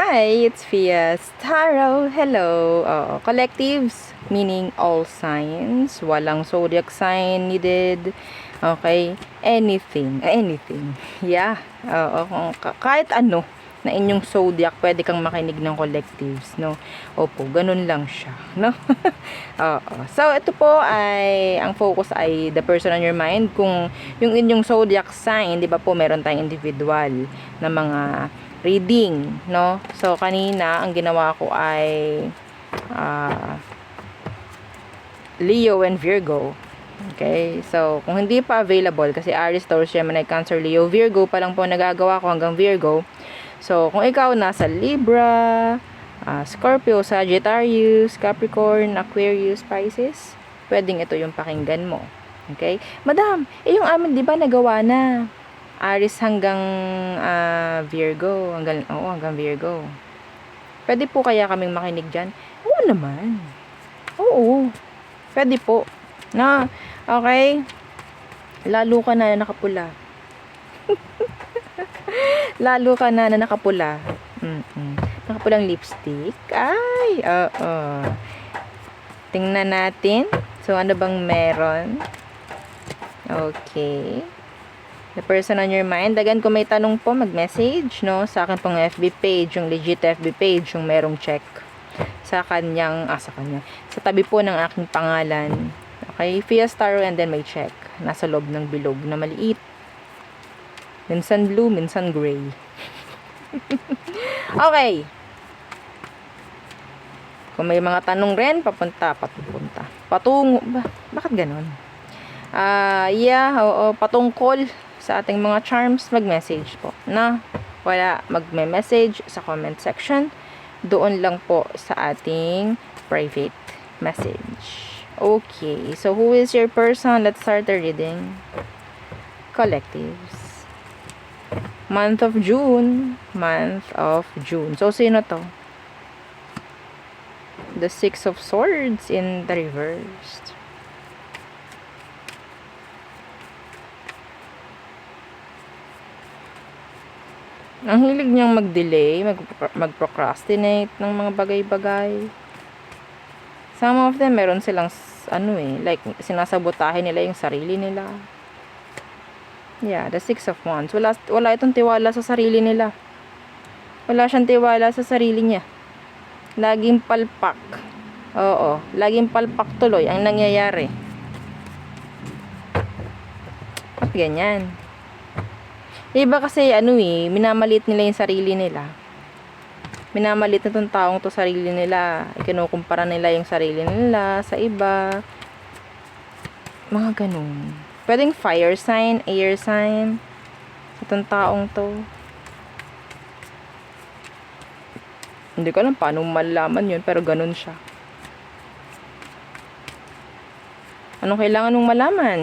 Hi, it's Fias Tarot. Hello. Collectives, meaning all signs. Walang zodiac sign needed. Okay? Anything. Yeah. Kahit ano na inyong zodiac, pwede kang makinig ng collectives, no? Opo, ganun lang siya, no? Oo. So, ito po ay, ang focus ay the person on your mind. Kung yung inyong zodiac sign, di ba po, meron tayong individual na mga reading, no? So, kanina, ang ginawa ko ay Leo and Virgo. Okay? So, kung hindi pa available, kasi Aries, Taurus, Gemini, Cancer, Leo, Virgo pa lang po nagagawa ko hanggang Virgo. So, kung ikaw nasa Libra, Scorpio, Sagittarius, Capricorn, Aquarius, Pisces, pwedeng ito yung pakinggan mo. Okay? Madam, yung amin, di ba, nagawa na? Aries hanggang Virgo. Hanggang Virgo. Pwede po kaya kaming makinig dyan? Oo naman. Oo. Pwede po. Na, okay? Lalo ka na nakapula. Lalo ka na nakapula. Nakapulang lipstick. Ay, oo. Tingnan natin. So, ano bang meron? Okay. The person on your mind. Dagan kung may tanong po, mag-message, no? Sa akin pong FB page, yung legit FB page, yung merong check. Sa kanya. Sa tabi po ng aking pangalan. Okay? Fias Tarot and then may check. Nasa loob ng bilog na maliit. Minsan blue, minsan gray. Okay. Kung may mga tanong rin, papunta. Patungo. Bakit ganon? Patungkol sa ating mga charms, mag-message po. Na, wala, mag-message sa comment section. Doon lang po sa ating private message. Okay, so who is your person? Let's start the reading. Collectives. Month of June. So, sino to? The Six of Swords in the reverse. Ang hilig niyang mag-delay, mag-procrastinate ng mga bagay-bagay. Some of them, meron silang, like, sinasabotahin nila yung sarili nila. Yeah, the Six of Wands. Wala itong tiwala sa sarili nila. Wala siyang tiwala sa sarili niya. Laging palpak. Oo, laging palpak tuloy ang nangyayari. At ganyan. Iba kasi, minamalit nila yung sarili nila. Minamalit na itong taong to sarili nila. Ikinukumpara nila yung sarili nila sa iba. Mga ganun. Pwedeng fire sign, air sign. Itong taong to. Hindi ko alam paano malalaman yun, pero ganun siya. Anong kailangan mong malaman?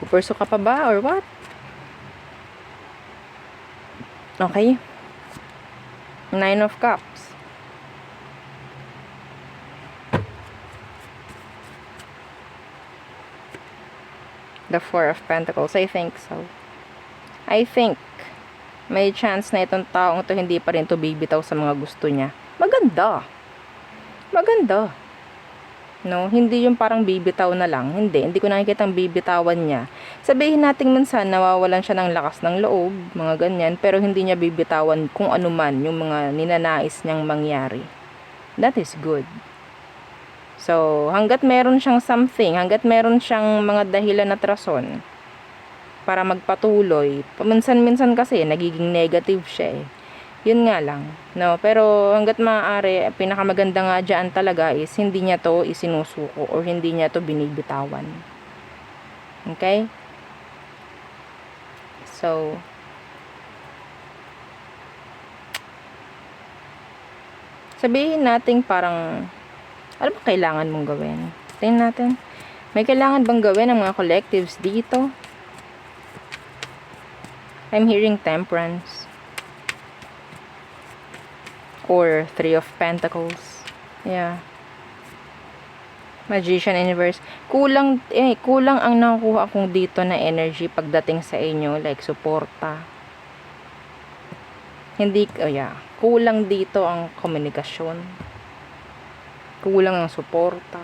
Pupurso ka pa ba or what? Okay. Nine of Cups. The Four of Pentacles. I think so. I think may chance na itong taong to hindi pa rin to bibitaw sa mga gusto niya. Maganda. No, hindi yung parang bibitaw na lang. Hindi ko nakikita ang bibitawan niya. Sabihin natin minsan nawawalan siya ng lakas ng loob, mga ganyan, pero hindi niya bibitawan kung ano man yung mga ninanais niyang mangyari. That is good. So, hanggat meron siyang something, hanggat meron siyang mga dahilan at rason para magpatuloy, paminsan-minsan kasi nagiging negative siya eh. Yun nga lang, no? Pero hanggat maaari, pinakamaganda nga dyan talaga is hindi niya to isinusuko or hindi niya to binibitawan. Okay? So, sabihin natin parang, ano ba kailangan mong gawin? Tingnan natin. May kailangan bang gawin ang mga collectives dito? I'm hearing Temperance. Or Three of Pentacles. Yeah. Magician Universe. Kulang ang nakukuha kong dito na energy pagdating sa inyo. Like, suporta. Hindi, oh yeah, kulang dito ang komunikasyon. Kulang ang suporta.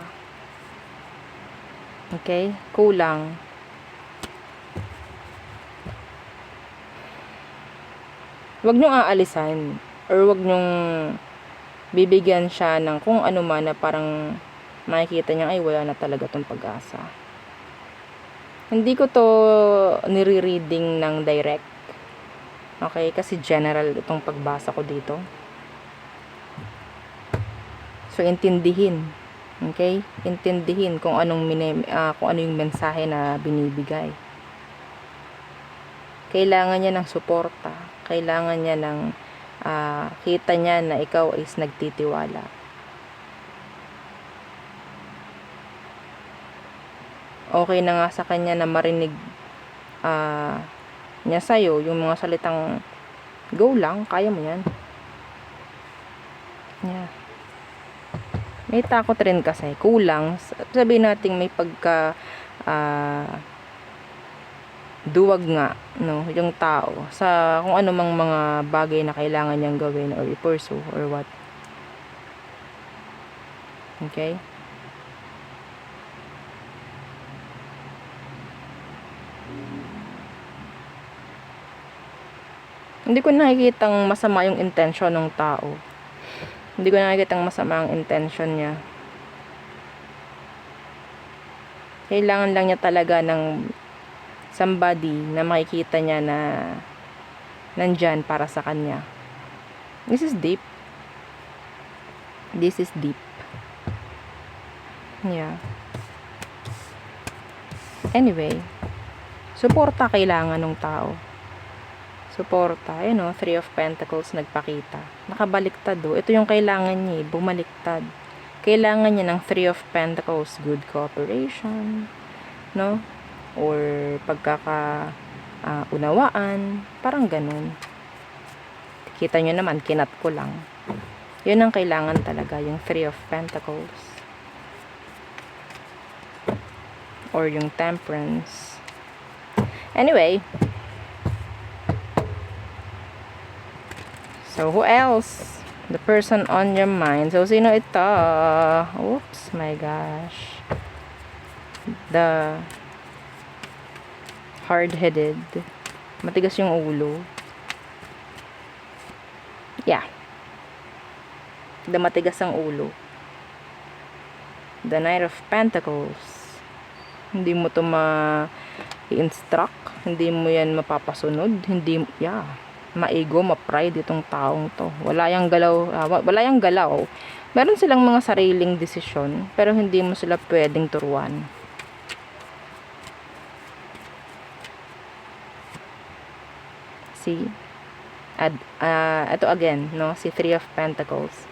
Okay? Kulang. Huwag niyong aalisan or huwag niyong bibigyan siya ng kung ano man na parang makikita niya, ay wala na talaga tong pag-asa. Hindi ko to nire-reading ng direct. Okay? Kasi general itong pagbasa ko dito. So, intindihin. Okay? Intindihin kung anong kung ano yung mensahe na binibigay. Kailangan niya ng suporta. Kailangan niya ng kita niya na ikaw is nagtitiwala. Okay na nga sa kanya na marinig niya sa'yo yung mga salitang go lang, kaya mo yan. Yeah. May takot rin kasi, kulang. Sabihin natin may pagka duwag nga, no, yung tao sa kung ano mang mga bagay na kailangan niyang gawin or i-pursue or what. Okay? Hindi ko nakikitang masama yung intention ng tao. Hindi ko nakikitang masama ang intention niya. Kailangan lang niya talaga ng somebody na makikita niya na nandyan para sa kanya. This is deep. This is deep. Yeah. Anyway, suporta kailangan ng tao. Suporta. Ayun o, Three of Pentacles nagpakita. Nakabaliktad o. Ito yung kailangan niya, bumaliktad. Kailangan niya ng Three of Pentacles, good cooperation, no? Or unawaan, parang ganun. Kita nyo naman, kinat ko lang. Yun ang kailangan talaga, yung Three of Pentacles. Or yung Temperance. Anyway, so, who else? The person on your mind. So, sino ito? Oops, my gosh. The hard-headed. Matigas yung ulo. Yeah. The matigas ang ulo. The Knight of Pentacles. Hindi mo to ma-instruct. Hindi mo yan mapapasunod. Hindi, yeah. Ma-ego, ma-pride itong taong to. Wala yang galaw. Meron silang mga sariling desisyon, pero hindi mo sila pwedeng turuan. See? Ito again, no? Si Three of Pentacles.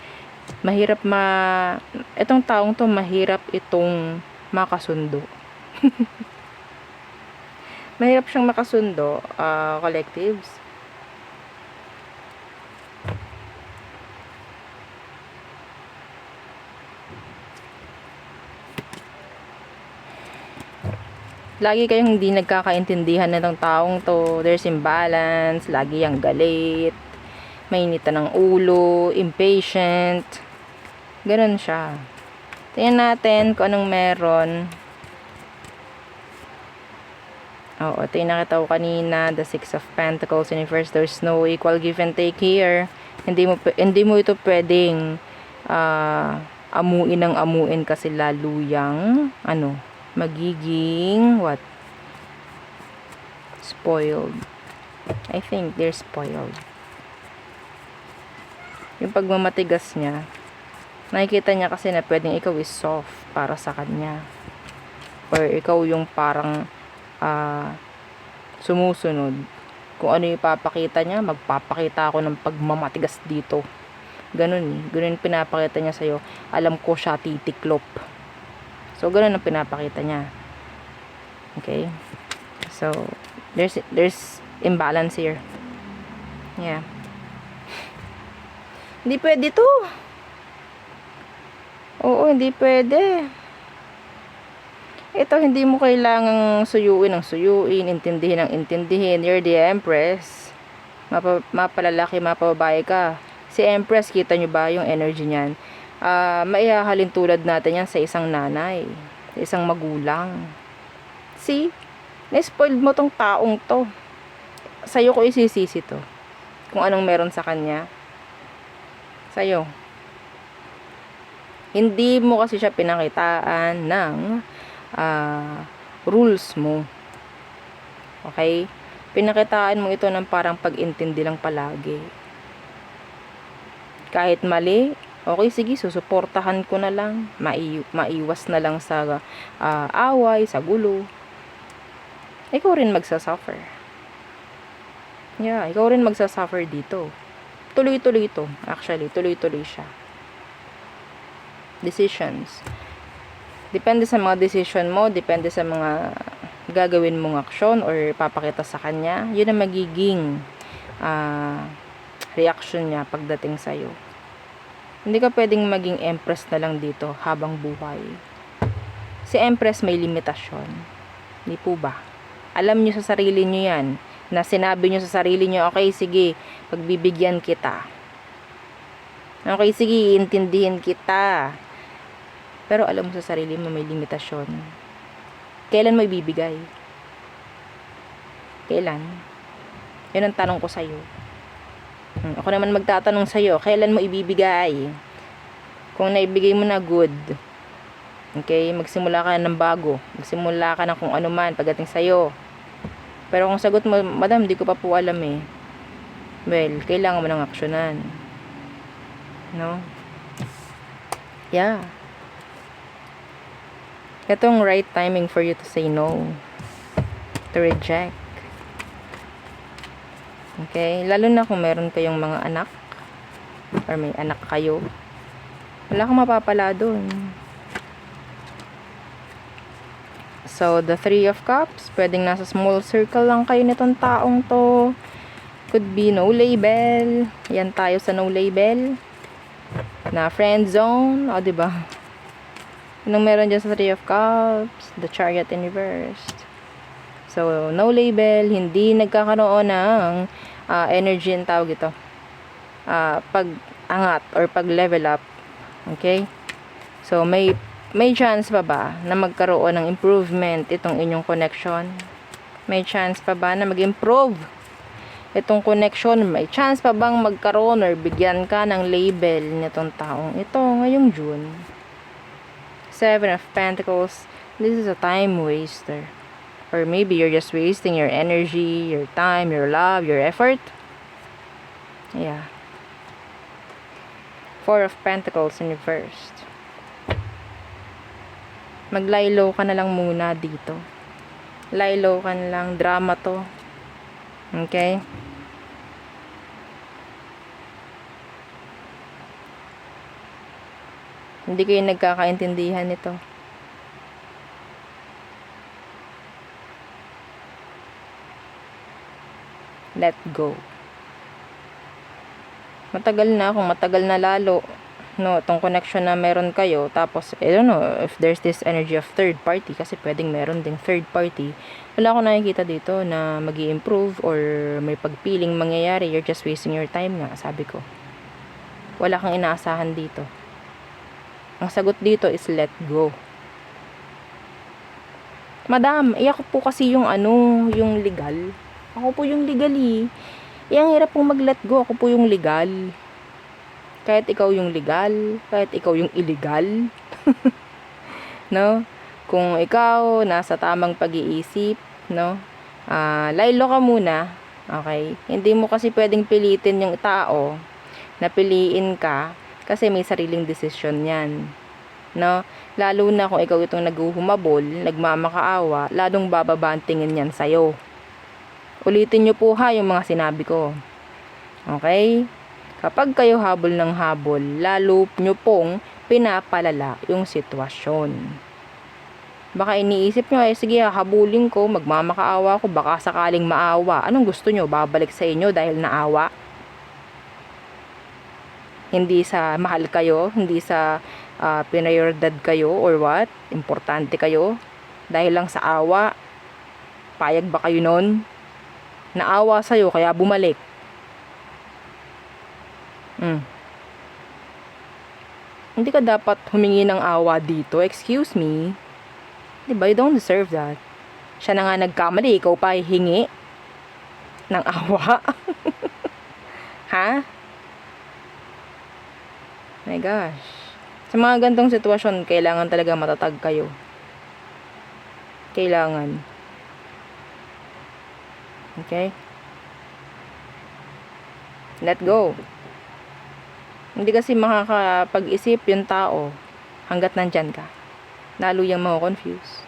Itong taong to, mahirap itong makasundo. Mahirap siyang makasundo, collectives. Lagi kayong hindi nagkakaintindihan na ng taong to. There's imbalance. Lagi yang galit. Mainitan ng ulo. Impatient. Ganun siya. Tingnan natin kung anong meron. Oo, ito yung nakita ko kanina. The Six of Pentacles. Universe, there's no equal give and take here. Hindi mo ito pwedeng amuin kasi laluyang magiging what? Spoiled. I think they're spoiled. Yung pagmamatigas niya, nakikita niya kasi na pwedeng ikaw is soft para sa kanya. Or ikaw yung parang sumusunod. Kung ano yung ipapakita niya, magpapakita ako ng pagmamatigas dito. Ganun pinapakita niya sa'yo. Alam ko siya titiklop. So, ganun ang pinapakita niya. Okay? So, there's imbalance here. Yeah. Hindi pwede to. Oo, hindi pwede. Ito, hindi mo kailangang suyuin ng suyuin, intindihin ng intindihin. You're the Empress. mapalalaki, mapababae ka. Si Empress, kita nyo ba yung energy niyan? Maihahalin tulad natin yan sa isang nanay, sa isang magulang. See? Na-spoiled mo tong taong to. Sa'yo ko isisisi to. Kung anong meron sa kanya. Sa'yo. Hindi mo kasi siya pinakitaan ng rules mo. Okay? Pinakitaan mo ito ng parang pag-intindi lang palagi. Kahit mali, okay, sige, susuportahan ko na lang. Maiwas na lang sa away, sa gulo. Ikaw rin magsasuffer. Yeah, ikaw rin magsasuffer dito. Tuloy-tuloy ito. Actually, tuloy-tuloy siya. Decisions. Depende sa mga decision mo, depende sa mga gagawin mong aksyon or papakita sa kanya. Yun ang magiging reaction niya pagdating sa'yo. Hindi ka pwedeng maging empress na lang dito habang buhay. Si empress may limitasyon. Hindi po ba? Alam niyo sa sarili niyo yan. Na sinabi niyo sa sarili niyo, okay, sige, pagbibigyan kita. Okay, sige, intindihin kita. Pero alam mo sa sarili mo may limitasyon. Kailan mo ibibigay? Kailan? Yun ang tanong ko sa'yo. Ako naman magtatanong sa'yo, kailan mo ibibigay? Kung naibigay mo na, good. Okay? Magsimula ka ng bago. Magsimula ka ng kung ano man pagdating sa'yo. Pero kung sagot mo, madam, di ko pa po alam eh. Well, kailangan mo ng aksyonan. No? Yeah. Itong right timing for you to say no. To reject. Okay? Lalo na kung meron kayong mga anak. Or may anak kayo. Wala kang mapapala dun. So, the Three of Cups. Pwedeng nasa small circle lang kayo nitong taong to. Could be no label. Yan tayo sa no label. Na friend zone. O, diba? Anong meron dyan sa Three of Cups? The Chariot in reverse. So, no label. Hindi nagkakaroon ng energy ang tawag ito. Pag-angat or pag-level up. Okay? So, may chance pa ba na magkaroon ng improvement itong inyong connection? May chance pa ba na mag-improve itong connection? May chance pa bang magkaroon or bigyan ka ng label nitong taong ito ngayong June? Seven of Pentacles. This is a time waster. Or maybe you're just wasting your energy, your time, your love, your effort. Yeah. Four of Pentacles in reverse. Mag-lie low ka na lang muna dito. Lie low ka na lang. Drama to. Okay? Hindi kayo nagkakaintindihan nito. Let go. Matagal na, kung matagal na lalo, no, itong connection na meron kayo, tapos, I don't know, if there's this energy of third party, kasi pwedeng meron ding third party, wala akong nakikita dito na mag-i-improve or may pagpiling mangyayari. You're just wasting your time nga, sabi ko. Wala kang inaasahan dito. Ang sagot dito is let go. Madam, ako po kasi yung yung legal. Ako po yung legal eh. Ang hirap pong mag-let go. Ako po yung legal. Kahit ikaw yung legal, kahit ikaw yung illegal. No? Kung ikaw nasa tamang pag-iisip, no? Laylo ka muna. Okay? Hindi mo kasi pwedeng pilitin yung tao na piliin ka kasi may sariling desisyon yan. No? Lalo na kung ikaw itong naghuhumabol, nagmamakaawa, lalong bababa ang tingin yan sa'yo. Ulitin nyo po ha yung mga sinabi ko. Okay? Kapag kayo habol ng habol, lalo nyo pong pinapalala yung sitwasyon. Baka iniisip nyo, sige, habulin ko, magmamakaawa ko, baka sakaling maawa. Anong gusto nyo? Babalik sa inyo dahil naawa? Hindi sa mahal kayo, hindi sa prioridad kayo or what? Importante kayo? Dahil lang sa awa? Payag ba kayo nun? Naawa sa'yo, kaya bumalik. Mm. Hindi ka dapat humingi ng awa dito. Excuse me. Diba? You don't deserve that. Siya na nga nagkamali, ikaw pa hihingi ng awa. Ha? My gosh. Sa mga gantong sitwasyon, kailangan talaga matatag kayo. Kailangan. Okay? Let go. Hindi kasi makakapag-isip yung tao hanggat nandyan ka. Lalo yung confuse.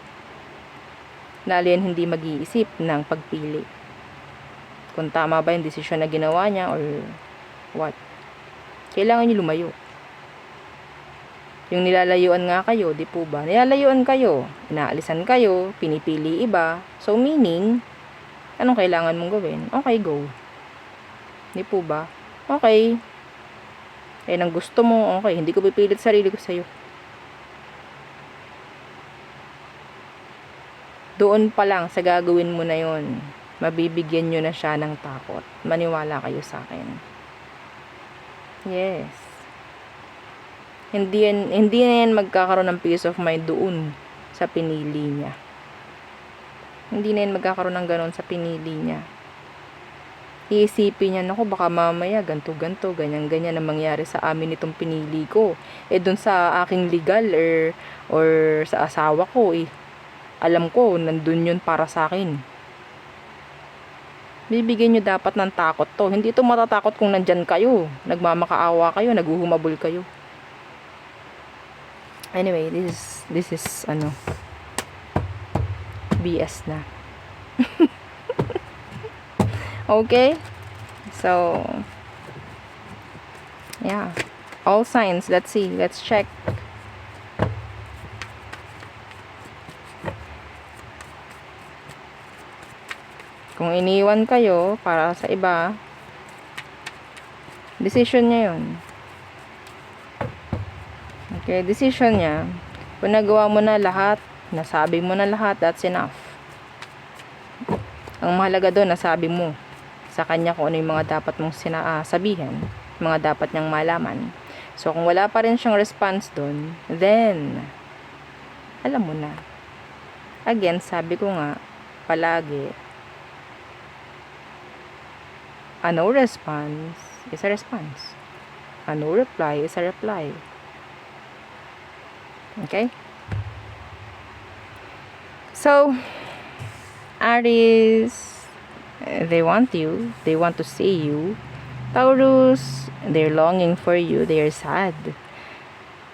Lalo yan hindi mag-iisip ng pagpili. Kung tama ba yung desisyon na ginawa niya or what. Kailangan niyo lumayo. Yung nilalayuan nga kayo, di po ba? Nilalayuan kayo, inaalisan kayo, pinipili iba. So meaning, anong kailangan mong gawin? Okay, go. Di po ba? Okay. Ang gusto mo, okay. Hindi ko pipilit sarili ko sa'yo. Doon pa lang sa gagawin mo na yon, mabibigyan nyo na siya ng takot. Maniwala kayo sa akin. Yes. Hindi na yan magkakaroon ng peace of mind doon sa pinili niya. Hindi na yan magkakaroon ng ganon sa pinili niya. Iisipin niya, naku, baka mamaya ganto, ganyan ang mangyari sa amin itong pinili ko. Doon sa aking legal or sa asawa ko, alam ko, nandun yun para sa akin. Bibigyan nyo dapat ng takot to. Hindi ito matatakot kung nandyan kayo. Nagmamakaawa kayo, naguhumabol kayo. Anyway, this is BS na. Okay? So, yeah. All signs. Let's see. Let's check. Kung iniwan kayo para sa iba, decision niya yun. Okay, decision niya. Kung nagawa mo na lahat, nasabi mo na lahat, that's enough. Ang mahalaga doon, nasabi mo sa kanya kung ano yung mga dapat mong sabihin, mga dapat niyang malaman. So, kung wala pa rin siyang response doon, then, alam mo na. Again, sabi ko nga, palagi, a no response is a response. A no reply is a reply. Okay? So, Aries, they want you. They want to see you. Taurus, they're longing for you. They are sad.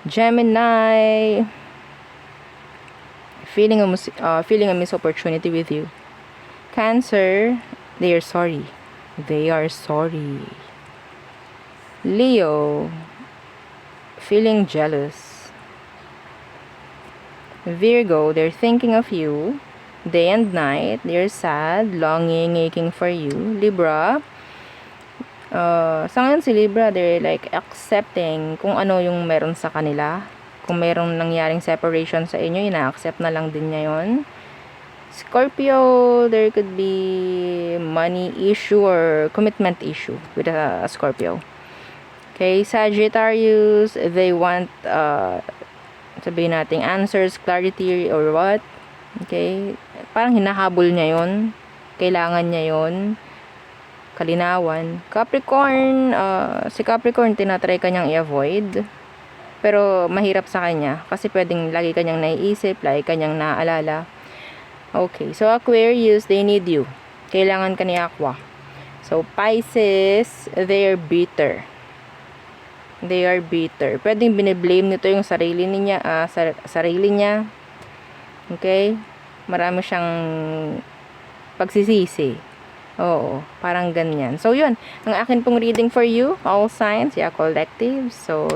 Gemini, feeling a missed opportunity with you. Cancer, they are sorry. They are sorry. Leo, feeling jealous. Virgo, they're thinking of you. Day and night, they're sad, longing, aching for you. Libra, sa ngayon si Libra, they're like accepting kung ano yung meron sa kanila. Kung merong nangyaring separation sa inyo, ina-accept na lang din niya yun. Scorpio, there could be money issue or commitment issue with a Scorpio. Okay, Sagittarius, they want sabihin natin answers, clarity or what. Okay, parang hinahabol niya yon, kailangan niya yon, kalinawan. Capricorn, si Capricorn tinatry kanyang i-avoid, pero mahirap sa kanya kasi pwedeng lagi kanyang naiisip, lagi kanyang naaalala. Okay, so Aquarius, they need you. Kailangan ka ni Aqua. So Pisces, they are bitter. They are bitter. Pwedeng biniblame nito yung sarili niya, sarili niya. Okay? Marami siyang pagsisisi. Oo, parang ganyan. So yun, ang akin pong reading for you, all signs, yeah, collective. So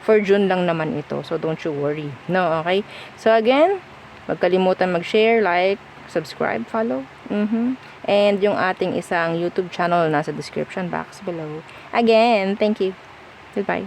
for June lang naman ito. So don't you worry. No, okay? So again, huwag kalimutan mag-share, like, subscribe, follow. And yung ating isang YouTube channel nasa description box below. Again, thank you. Goodbye.